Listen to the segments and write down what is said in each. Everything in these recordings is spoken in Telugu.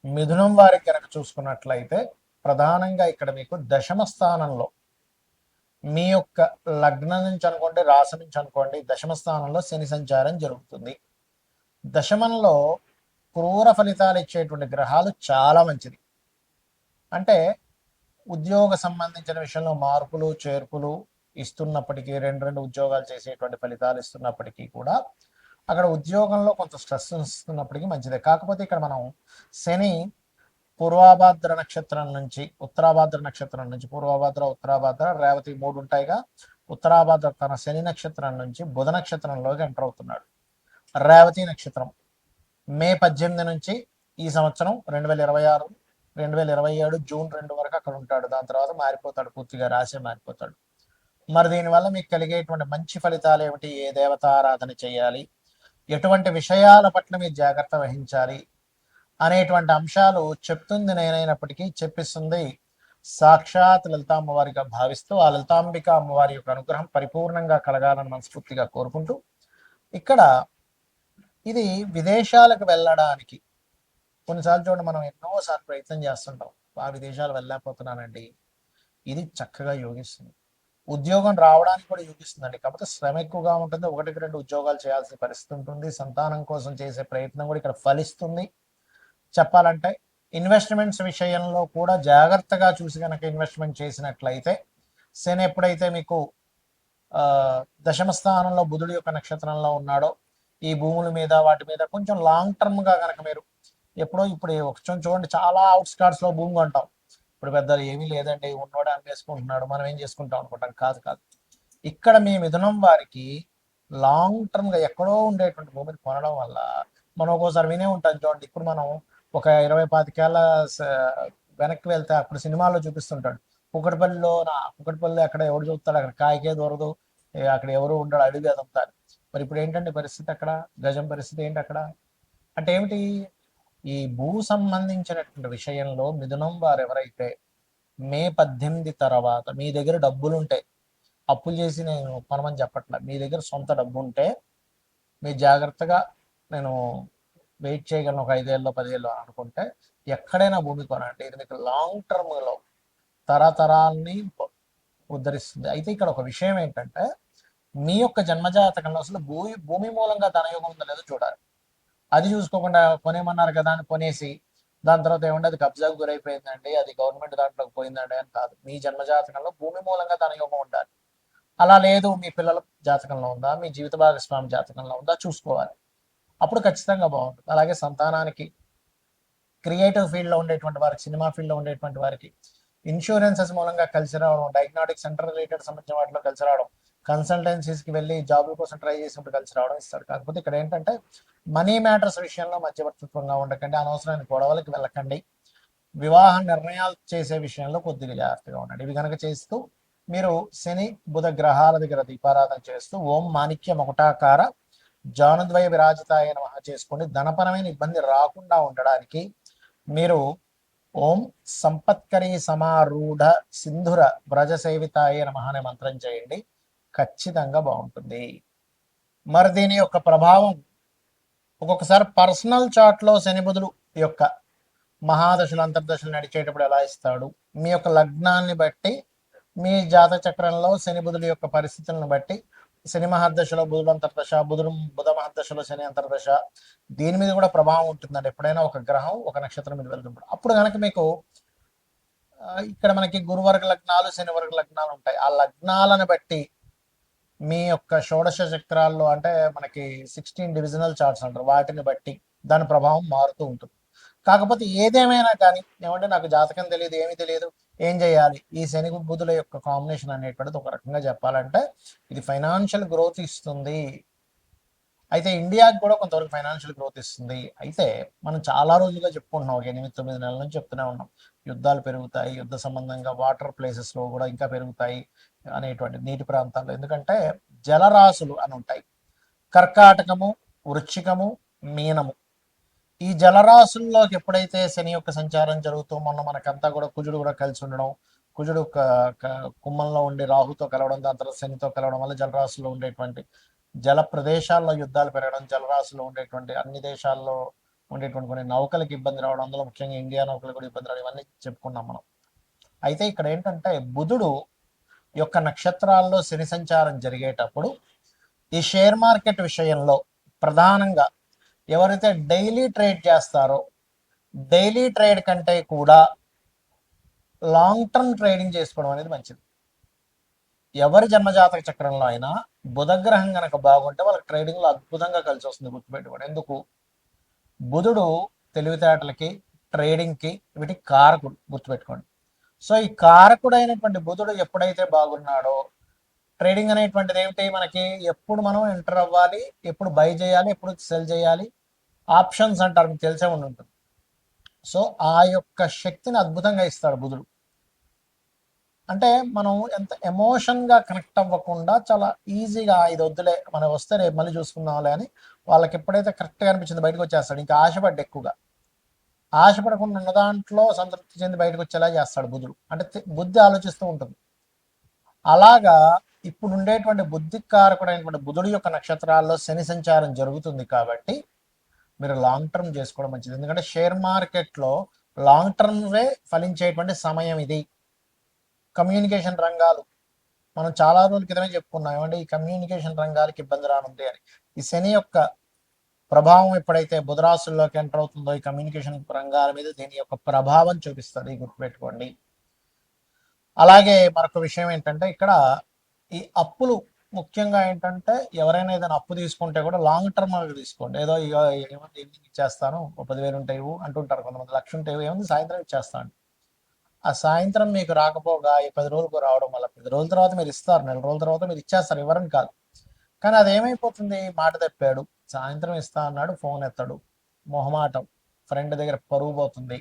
మిథునం వారికి కనుక చూసుకున్నట్లయితే ప్రధానంగా ఇక్కడ మీకు దశమ స్థానంలో మీ యొక్క లగ్నం నుంచి అనుకోండి, రాశి నుంచి అనుకోండి, దశమ స్థానంలో శని సంచారం జరుగుతుంది. దశమంలో క్రూర ఫలితాలు ఇచ్చేటువంటి గ్రహాలు చాలా మంచిది. అంటే ఉద్యోగ సంబంధించిన విషయంలో మార్పులు చేర్పులు ఇస్తున్నప్పటికీ, రెండు రెండు ఉద్యోగాలు చేసేటువంటి ఫలితాలు ఇస్తున్నప్పటికీ కూడా అక్కడ ఉద్యోగంలో కొంత స్ట్రెస్ ఇస్తున్నప్పటికీ మంచిదే. కాకపోతే ఇక్కడ మనం శని పూర్వాభాద్ర నక్షత్రం నుంచి ఉత్తరాభాద్ర నక్షత్రం నుంచి, పూర్వభాద్ర ఉత్తరాభాద్ర రేవతి 3 ఉంటాయిగా, ఉత్తరాభాద్ర తన శని నక్షత్రం నుంచి బుధ నక్షత్రంలోకి ఎంటర్ అవుతున్నాడు. రేవతి నక్షత్రం మే 18 నుంచి ఈ సంవత్సరం 2026 2027 జూన్ 2 వరకు అక్కడ ఉంటాడు. దాని తర్వాత మారిపోతాడు, పూర్తిగా రాశి మారిపోతాడు. మరి దీనివల్ల మీకు కలిగేటువంటి మంచి ఫలితాలు ఏమిటి? ఏ దేవతారాధన చేయాలి, ఎటువంటి విషయాల పట్ల మీరు జాగ్రత్త వహించాలి అనేటువంటి అంశాలు చెప్తుంది నేనైనప్పటికీ చెప్పిస్తుంది సాక్షాత్ లలిత అమ్మవారిగా భావిస్తూ ఆ లలితాంబిక అమ్మవారి యొక్క అనుగ్రహం పరిపూర్ణంగా కలగాలని మనస్ఫూర్తిగా కోరుకుంటూ, ఇక్కడ ఇది విదేశాలకు వెళ్ళడానికి కొన్నిసార్లు చూడండి, మనం ఎన్నోసార్లు ప్రయత్నం చేస్తుంటాం, ఆ విదేశాలు వెళ్ళలేకపోతున్నానండి. ఇది చక్కగా యోగిస్తుంది. ఉద్యోగం రావడానికి కూడా యోగిస్తుందండి. కాకపోతే శ్రమ ఎక్కువగా ఉంటుంది, 1-2 ఉద్యోగాలు చేయాల్సిన పరిస్థితి ఉంటుంది. సంతానం కోసం చేసే ప్రయత్నం కూడా ఇక్కడ ఫలిస్తుంది. చెప్పాలంటే ఇన్వెస్ట్మెంట్స్ విషయంలో కూడా జాగ్రత్తగా చూసి కనుక ఇన్వెస్ట్మెంట్ చేసినట్లయితే, శని ఎప్పుడైతే మీకు దశమ స్థానంలో బుధుడి యొక్క నక్షత్రంలో ఉన్నాడో, ఈ భూముల మీద వాటి మీద కొంచెం లాంగ్ టర్మ్గా కనుక మీరు ఎప్పుడో ఇప్పుడు కొంచెం చూడండి, చాలా అవుట్స్కర్ట్స్లో భూమి కొంటాం. ఇప్పుడు పెద్ద ఏమీ లేదండి, ఉన్నోడు అమ్మేసుకుంటున్నాడు, మనం ఏం చేసుకుంటాం అనుకుంటాం. కాదు కాదు, ఇక్కడ మీ మిథునం వారికి లాంగ్ టర్మ్గా ఎక్కడో ఉండేటువంటి భూమిని కొనడం వల్ల మనం ఒక్కోసారి వినే ఉంటాం చూడండి. ఇప్పుడు మనం ఒక 20-25 ఏళ్ళ వెనక్కి వెళ్తే అప్పుడు సినిమాల్లో చూపిస్తుంటాడు, కుకటిపల్లిలో అక్కడ ఎవడు చూస్తాడు, అక్కడ కాయకే దొరదు, అక్కడ ఎవరు ఉండడు, అడిగి అదంతారు. మరి ఇప్పుడు ఏంటంటే పరిస్థితి, అక్కడ గజం పరిస్థితి ఏంటి అక్కడ? అంటే ఏమిటి? ఈ భూ సంబంధించినటువంటి విషయంలో మిథునం వారు ఎవరైతే మే 18 తర్వాత మీ దగ్గర డబ్బులు ఉంటాయి, అప్పులు చేసి నేను కొనమని చెప్పట్లా, మీ దగ్గర సొంత డబ్బు ఉంటే మీ జాగ్రత్తగా నేను వెయిట్ చేయగలను, ఒక 5 ఏళ్ళు 10 ఏళ్ళు అనుకుంటే ఎక్కడైనా భూమి కొనండి. ఇది మీకు లాంగ్ టర్మ్లో తరతరాల్ని ఉద్ధరిస్తుంది. అయితే ఇక్కడ ఒక విషయం ఏంటంటే, మీ యొక్క జన్మజాతకంలో అసలు భూమి మూలంగా ధనయోగం ఉందో లేదో చూడాలి. అది చూసుకోకుండా కొనేమన్నారు కదా అని కొనేసి దాని తర్వాత ఏమంటే అది కబ్జాకు గురైపోయిందండి, అది గవర్నమెంట్ దాంట్లోకి పోయిందండి అని కాదు. మీ జన్మజాతకంలో భూమి మూలంగా ధనయోగం ఉండాలి. అలా లేదు, మీ పిల్లల జాతకంలో ఉందా, మీ జీవిత భాగస్వామి జాతకంలో ఉందా చూసుకోవాలి. అప్పుడు ఖచ్చితంగా బాగుంటుంది. అలాగే సంతానానికి, క్రియేటివ్ ఫీల్డ్లో ఉండేటువంటి వారికి, సినిమా ఫీల్డ్లో ఉండేటువంటి వారికి ఇన్సూరెన్సెస్ మూలంగా కలిసి రావడం, డయాగ్నోటిక్ సెంటర్ రిలేటెడ్ సంబంధించిన వాటిలో కలిసి రావడం, కన్సల్టెన్సీస్కి వెళ్ళి జాబుల కోసం ట్రై చేసినప్పుడు కలిసి రావడం ఇస్తాడు. కాకపోతే ఇక్కడ ఏంటంటే మనీ మ్యాటర్స్ విషయంలో మధ్యవర్తిత్వంగా ఉండకండి, అనవసరమైన గొడవలకి వెళ్ళకండి, వివాహ నిర్ణయాలు చేసే విషయంలో కొద్దిగా జాగ్రత్తగా ఉండండి. ఇవి కనుక చేస్తూ మీరు శని బుధ గ్రహాల దగ్గర దీపారాధన చేస్తూ ఓం మాణిక్య మకుటాకార జానుద్వయ విరాజితాయ నమః చేసుకోండి. ధనపరమైన ఇబ్బంది రాకుండా ఉండడానికి మీరు ఓం సంపత్కరీ సమారూఢ సింధుర వ్రజ సేవితాయ నమః అనే మంత్రం చేయండి, ఖచ్చితంగా బాగుంటుంది. మరి దీని యొక్క ప్రభావం ఒక్కొక్కసారి పర్సనల్ చార్ట్లో శని బుధుడు యొక్క మహాదశలు అంతర్దశలు నడిచేటప్పుడు ఎలా ఇస్తాడు, మీ యొక్క లగ్నాన్ని బట్టి, మీ జాత చక్రంలో శని బుధుడి యొక్క పరిస్థితులను బట్టి, శని మహాదశలో బుధుడు అంతర్దశ, బుధ మహాదశలో శని అంతర్దశ, దీని మీద కూడా ప్రభావం ఉంటుందండి. ఎప్పుడైనా ఒక గ్రహం ఒక నక్షత్రం మీద వెళ్తుంటాడు, అప్పుడు కనుక మీకు ఇక్కడ మనకి గురువర్గ లగ్నాలు శనివర్గ లగ్నాలు ఉంటాయి. ఆ లగ్నాలను బట్టి మీ యొక్క షోడశ చక్రాల్లో, అంటే మనకి 16 డివిజనల్ చార్ట్స్ అంటారు, వాటిని బట్టి దాని ప్రభావం మారుతూ ఉంటుంది. కాకపోతే ఏదేమైనా కానీ ఏమంటే నాకు జాతకం తెలియదు, ఏమీ తెలియదు, ఏం చేయాలి? ఈ శని బుధుల యొక్క కాంబినేషన్ అనేటువంటిది ఒక రకంగా చెప్పాలంటే ఇది ఫైనాన్షియల్ గ్రోత్ ఇస్తుంది. అయితే ఇండియాకి కూడా కొంతవరకు ఫైనాన్షియల్ గ్రోత్ ఇస్తుంది. అయితే మనం చాలా రోజులుగా చెప్పుకుంటున్నాం, ఒక 8-9 నెలల నుంచి చెప్తూనే ఉన్నాం, యుద్ధాలు పెరుగుతాయి, యుద్ధ సంబంధంగా వాటర్ ప్లేసెస్లో కూడా ఇంకా పెరుగుతాయి అనేటువంటి నీటి ప్రాంతాల్లో. ఎందుకంటే జలరాశులు అని ఉంటాయి, కర్కాటకము, వృశ్చికము, మీనము. ఈ జలరాశుల్లోకి ఎప్పుడైతే శని యొక్క సంచారం జరుగుతూ, మొన్న మనకంతా కూడా కుజుడు కూడా కలిసి ఉండడం, కుజుడు కుంభంలో ఉండి రాహుతో కలవడం, దాని తర్వాత శనితో కలవడం వల్ల జలరాశుల్లో ఉండేటువంటి జల ప్రదేశాల్లో యుద్ధాలు పెరగడం, జలరాశుల్లో ఉండేటువంటి అన్ని దేశాల్లో ఉండేటువంటి కొన్ని నౌకలకు ఇబ్బంది రావడం, అందులో ముఖ్యంగా ఇండియా నౌకలకు కూడా ఇబ్బంది రావడం, ఇవన్నీ చెప్పుకున్నాం మనం. అయితే ఇక్కడ ఏంటంటే బుధుడు యొక్క నక్షత్రాల్లో శని సంచారం జరిగేటప్పుడు ఈ షేర్ మార్కెట్ విషయంలో ప్రధానంగా ఎవరైతే డైలీ ట్రేడ్ చేస్తారో, డైలీ ట్రేడ్ కంటే కూడా లాంగ్ టర్మ్ ట్రేడింగ్ చేసుకోవడం అనేది మంచిది. ఎవరి జన్మజాతక చక్రంలో అయినా బుధగ్రహం కనుక బాగుంటే వాళ్ళకి ట్రేడింగ్లో అద్భుతంగా కలిసి వస్తుంది. గుర్తుపెట్టుకోండి. ఎందుకు? బుధుడు తెలివితేటలకి, ట్రేడింగ్కి, వీటికి కారకుడు. గుర్తుపెట్టుకోండి. సో ఈ కారకుడైనటువంటి బుధుడు ఎప్పుడైతే బాగున్నాడో, ట్రేడింగ్ అనేటువంటిది ఏమిటి? మనకి ఎప్పుడు మనం ఎంటర్ అవ్వాలి, ఎప్పుడు బై చేయాలి, ఎప్పుడు సెల్ చేయాలి, ఆప్షన్స్ అంటారు, మీకు తెలిసే ఉంటుంది. సో ఆ యొక్క శక్తిని అద్భుతంగా ఇస్తాడు బుధుడు. అంటే మనం ఎంత ఎమోషన్గా కనెక్ట్ అవ్వకుండా చాలా ఈజీగా ఇది వద్దులే, మనం వస్తే రేపు మళ్ళీ చూసుకుందాంలే అని వాళ్ళకి ఎప్పుడైతే కరెక్ట్గా అనిపించింది బయటకు వచ్చేస్తాడు. ఇంకా ఆశపడ్డ ఎక్కువగా ఆశపడకుండా ఉన్న దాంట్లో సంతృప్తి చెంది బయటకు వచ్చేలా చేస్తాడు బుధుడు. అంటే బుద్ధి ఆలోచిస్తూ ఉంటుంది. అలాగా ఇప్పుడు ఉండేటువంటి బుద్ధికారకుడైనటువంటి బుధుడు యొక్క నక్షత్రాల్లో శని సంచారం జరుగుతుంది కాబట్టి మీరు లాంగ్ టర్మ్ చేసుకోవడం మంచిది. ఎందుకంటే షేర్ మార్కెట్లో లాంగ్ టర్మ్వే ఫలించేటువంటి సమయం ఇది. కమ్యూనికేషన్ రంగాలు మనం చాలా రోజుల క్రితమే చెప్పుకున్నాం, ఏమంటే ఈ కమ్యూనికేషన్ రంగాలకి ఇబ్బంది రానుంది అని. ఈ శని యొక్క ప్రభావం ఎప్పుడైతే బుధరాశుల్లోకి ఎంటర్ అవుతుందో ఈ కమ్యూనికేషన్ రంగాల మీద దీని యొక్క ప్రభావం చూపిస్తుంది, గుర్తుపెట్టుకోండి. అలాగే మరొక విషయం ఏంటంటే ఇక్కడ ఈ అప్పులు ముఖ్యంగా ఏంటంటే ఎవరైనా ఏదైనా అప్పు తీసుకుంటే కూడా లాంగ్ టర్మ్ తీసుకోండి. ఏదో ఇక ఏమంటే ఎన్ని ఇచ్చేస్తాను, 10,000 ఉంటాయి అంటుంటారు కొంతమంది, 1,00,000 ఉంటాయి, ఏముంది సాయంత్రం ఇచ్చేస్తాను. ఆ సాయంత్రం మీకు రాకపోగా ఈ 10 రోజులకు రావడం వల్ల 10 రోజుల తర్వాత మీరు ఇస్తారు, 4 రోజుల తర్వాత మీరు ఇచ్చేస్తారు, ఇవ్వరని కాదు. కానీ అదేమైపోతుంది, మాట తప్పాడు, సాయంత్రం ఇస్తా అన్నాడు, ఫోన్ ఎత్తాడు, మొహమాటం, ఫ్రెండ్ దగ్గర పరువు పోతుంది,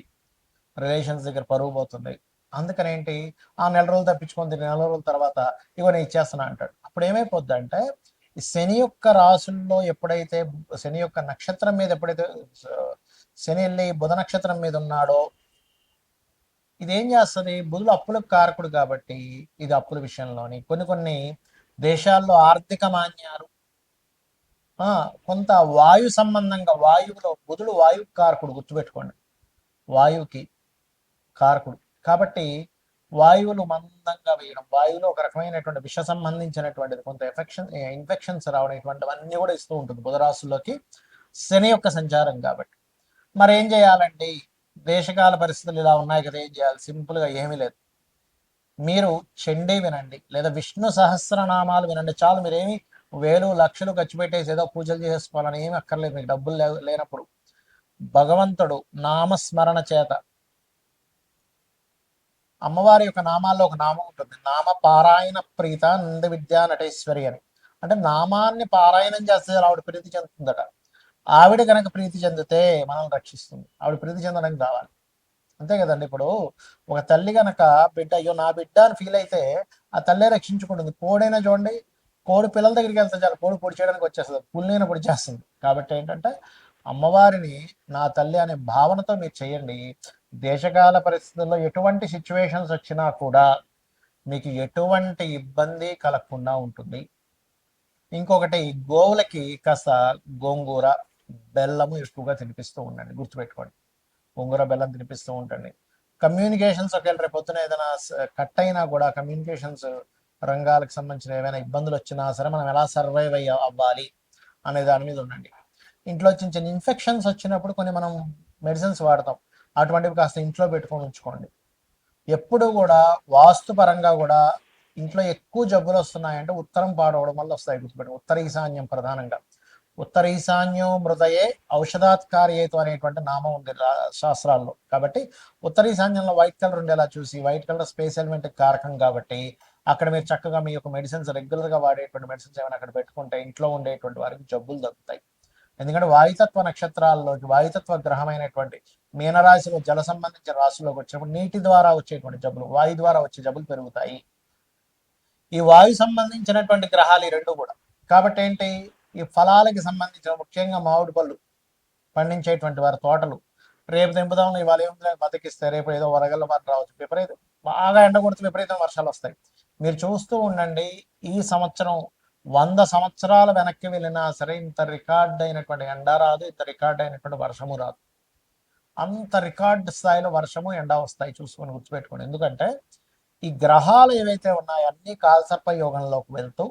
రిలేషన్స్ దగ్గర పరువు పోతుంది. అందుకని ఏంటి, ఆ 4 రోజులు తప్పించుకొని 4 రోజుల తర్వాత ఇగో నేను ఇచ్చేస్తున్నా అంటాడు. అప్పుడు ఏమైపోద్ది అంటే ఈ శని యొక్క రాసుల్లో ఎప్పుడైతే శని యొక్క నక్షత్రం మీద ఎప్పుడైతే శని వెళ్ళి బుధ నక్షత్రం మీద ఉన్నాడో ఇదేం చేస్తుంది, బుధుడు అప్పులకు కారకుడు కాబట్టి ఇది అప్పుల విషయంలోని కొన్ని దేశాల్లో ఆర్థిక మాన్యాలు, కొంత వాయు సంబంధంగా, వాయువులో బుధుడు వాయు కారకుడు, గుర్తుపెట్టుకోండి, వాయువుకి కారకుడు కాబట్టి వాయువులు మందంగా వేయడం, వాయువులో ఒక రకమైనటువంటి విష సంబంధించినటువంటిది కొంత ఇన్ఫెక్షన్స్ రావడం, ఇటువంటివన్నీ కూడా ఇస్తూ ఉంటుంది బుధరాశుల్లోకి శని యొక్క సంచారం కాబట్టి. మరి ఏం చేయాలండి, దేశకాల పరిస్థితులు ఇలా ఉన్నాయి కదా, ఏం చేయాలి? సింపుల్గా ఏమీ లేదు, మీరు చండీ వినండి లేదా విష్ణు సహస్రనామాలు వినండి చాలు. మీరేమి వేలు లక్షలు ఖర్చు పెట్టేసి ఏదో పూజలు చేసుకోవాలని ఏమి అక్కర్లేదు. మీకు డబ్బులు లేనప్పుడు భగవంతుడు నామస్మరణ చేత, అమ్మవారి యొక్క నామాల్లో ఒక నామం ఉంటుంది, నామ పారాయణ ప్రీత నంద విద్యా నటేశ్వరి అని. అంటే నామాన్ని పారాయణం చేస్తే ఆవిడ ప్రీతి చెందుతుందట. ఆవిడ కనుక ప్రీతి చెందితే మనం రక్షిస్తుంది. ఆవిడ ప్రీతి చెందడం కావాలి, అంతే కదండి. ఇప్పుడు ఒక తల్లి కనుక బిడ్డ, అయ్యో నా బిడ్డ అని ఫీల్ అయితే ఆ తల్లే రక్షించుకుంటుంది. కోడైనా చూడండి, కోడి పిల్లల దగ్గరికి వెళ్తే చాలు, కోడి పొడి చేయడానికి వచ్చేస్తుంది, పుల్లిన పొడి చేస్తుంది. కాబట్టి ఏంటంటే అమ్మవారిని నా తల్లి అనే భావనతో మీరు చేయండి. దేశకాల పరిస్థితుల్లో ఎటువంటి సిచ్యువేషన్స్ వచ్చినా కూడా మీకు ఎటువంటి ఇబ్బంది కలగకుండా ఉంటుంది. ఇంకొకటి, గోవులకి కాస్త గోంగూర బెల్లము ఎక్కువగా తినిపిస్తూ ఉండండి, గుర్తుపెట్టుకోండి. గోంగూర బెల్లం తినిపిస్తూ ఉండండి. కమ్యూనికేషన్స్ ఒకవేళ రేపు పొద్దున ఏదైనా కట్ అయినా కూడా కమ్యూనికేషన్స్ రంగాలకు సంబంధించిన ఏమైనా ఇబ్బందులు వచ్చినా సరే మనం ఎలా సర్వైవ్ అవ్వాలి అనే దాని మీద ఉండండి. ఇంట్లో చిన్న చిన్న ఇన్ఫెక్షన్స్ వచ్చినప్పుడు కొన్ని మనం మెడిసిన్స్ వాడతాం, అటువంటివి కాస్త ఇంట్లో పెట్టుకొని ఉంచుకోండి. ఎప్పుడు కూడా వాస్తు పరంగా కూడా ఇంట్లో ఎక్కువ జబ్బులు వస్తున్నాయంటే ఉత్తరం పాడవడం వల్ల వస్తాయి, గుర్తుపెట్టి. ఉత్తర ఈశాన్యం ప్రధానంగా, ఉత్తర ఈశాన్యం మృదయే ఔషధాత్కార్యేతు అనేటువంటి నామం ఉంది శాస్త్రాల్లో. కాబట్టి ఉత్తర ఈశాన్యంలో వైట్ కలర్ ఉండేలా చూసి, వైట్ కలర్ స్పేస్ ఎలిమెంట్ కారకం కాబట్టి అక్కడ మీరు చక్కగా మీ యొక్క మెడిసిన్స్, రెగ్యులర్గా వాడేటువంటి మెడిసిన్స్ ఏమైనా అక్కడ పెట్టుకుంటే ఇంట్లో ఉండేటువంటి వారికి జబ్బులు తగ్గుతాయి. ఎందుకంటే వాయుతత్వ నక్షత్రాల్లోకి వాయుతత్వ గ్రహమైనటువంటి మీనరాశిలో జల సంబంధించిన రాశుల్లోకి వచ్చినప్పుడు నీటి ద్వారా వచ్చేటువంటి జబ్బులు, వాయు ద్వారా వచ్చే జబ్బులు పెరుగుతాయి. ఈ వాయు సంబంధించినటువంటి గ్రహాలు ఈ రెండు కూడా. కాబట్టి ఏంటి, ఈ ఫలాలకి సంబంధించిన ముఖ్యంగా మామిడి పళ్ళు పండించేటువంటి వారి తోటలు రేపు తెంపుదాం, ఇవాళ ఏముంది బతికిస్తే రేపు ఏదో వరగల్ల మాట రావచ్చు, బాగా ఎండ కొడుతూ విపరీతం వర్షాలు వస్తాయి. మీరు చూస్తూ ఉండండి, ఈ సంవత్సరం 100 సంవత్సరాల వెనక్కి వెళ్ళినా సరే ఇంత రికార్డ్ అయినటువంటి ఎండ రాదు, ఇంత రికార్డ్ అయినటువంటి వర్షము రాదు. అంత రికార్డ్ స్థాయిలో వర్షము ఎండ వస్తాయి, చూసుకొని గుర్తుపెట్టుకోండి. ఎందుకంటే ఈ గ్రహాలు ఏవైతే ఉన్నాయో అన్ని కాలసర్ప యోగంలోకి వెళ్తూ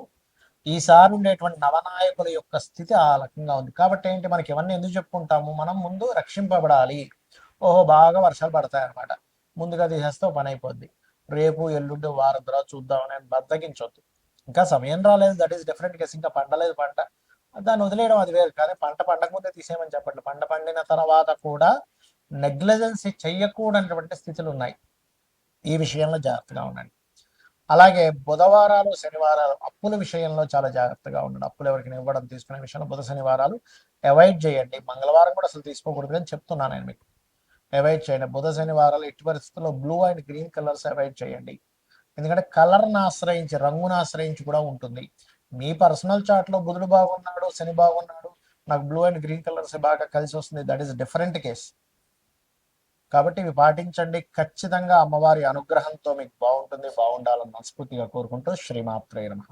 ఈసారి ఉండేటువంటి నవనాయకుల యొక్క స్థితి ఆ రకంగా ఉంది. కాబట్టి ఏంటి, మనకి ఇవన్నీ ఎందుకు చెప్పుకుంటాము, మనం ముందు రక్షింపబడాలి. ఓహో బాగా వర్షాలు పడతాయి అనమాట, ముందుగా తీసేస్తే పని అయిపోద్ది, రేపు ఎల్లుండి వారం తర్వాత చూద్దామని బద్దగించొద్దు. ఇంకా సమయం రాలేదు, దట్ ఈస్ డిఫరెంట్ కేసు. ఇంకా పండలేదు పంట, దాన్ని వదిలేయడం అది వేరు. కానీ పంట పండక ముందే తీసేయమని చెప్పండి. పంట పండిన తర్వాత కూడా నెగ్లిజెన్సీ చెయ్యకూడనటువంటి స్థితులు ఉన్నాయి. ఈ విషయంలో జాగ్రత్తగా ఉండండి. అలాగే బుధవారాలు శనివారాలు అప్పుల విషయంలో చాలా జాగ్రత్తగా ఉండండి. అప్పులు ఎవరికి ఇవ్వడం తీసుకునే విషయంలో బుధ శనివారాలు అవాయిడ్ చేయండి. మంగళవారం కూడా అసలు తీసుకోకూడదు అని చెప్తున్నాను నేను మీకు. అవాయిడ్ చేయండి. బుధ శనివారాలు ఎట్టి పరిస్థితుల్లో blue and green colours avoid చేయండి. ఎందుకంటే కలర్ని ఆశ్రయించి, రంగును ఆశ్రయించి కూడా ఉంటుంది. మీ పర్సనల్ చార్ట్లో బుధుడు బాగున్నాడు, శని బాగున్నాడు, నాకు బ్లూ అండ్ గ్రీన్ కలర్స్ బాగా కలిసి వస్తుంది, దట్ ఈస్ డిఫరెంట్ కేస్. కాబట్టి ఇవి పాటించండి. ఖచ్చితంగా అమ్మవారి అనుగ్రహంతో మీకు బాగుంటుంది, బాగుండాలని మనస్ఫూర్తిగా కోరుకుంటూ శ్రీమాత్రే నమః.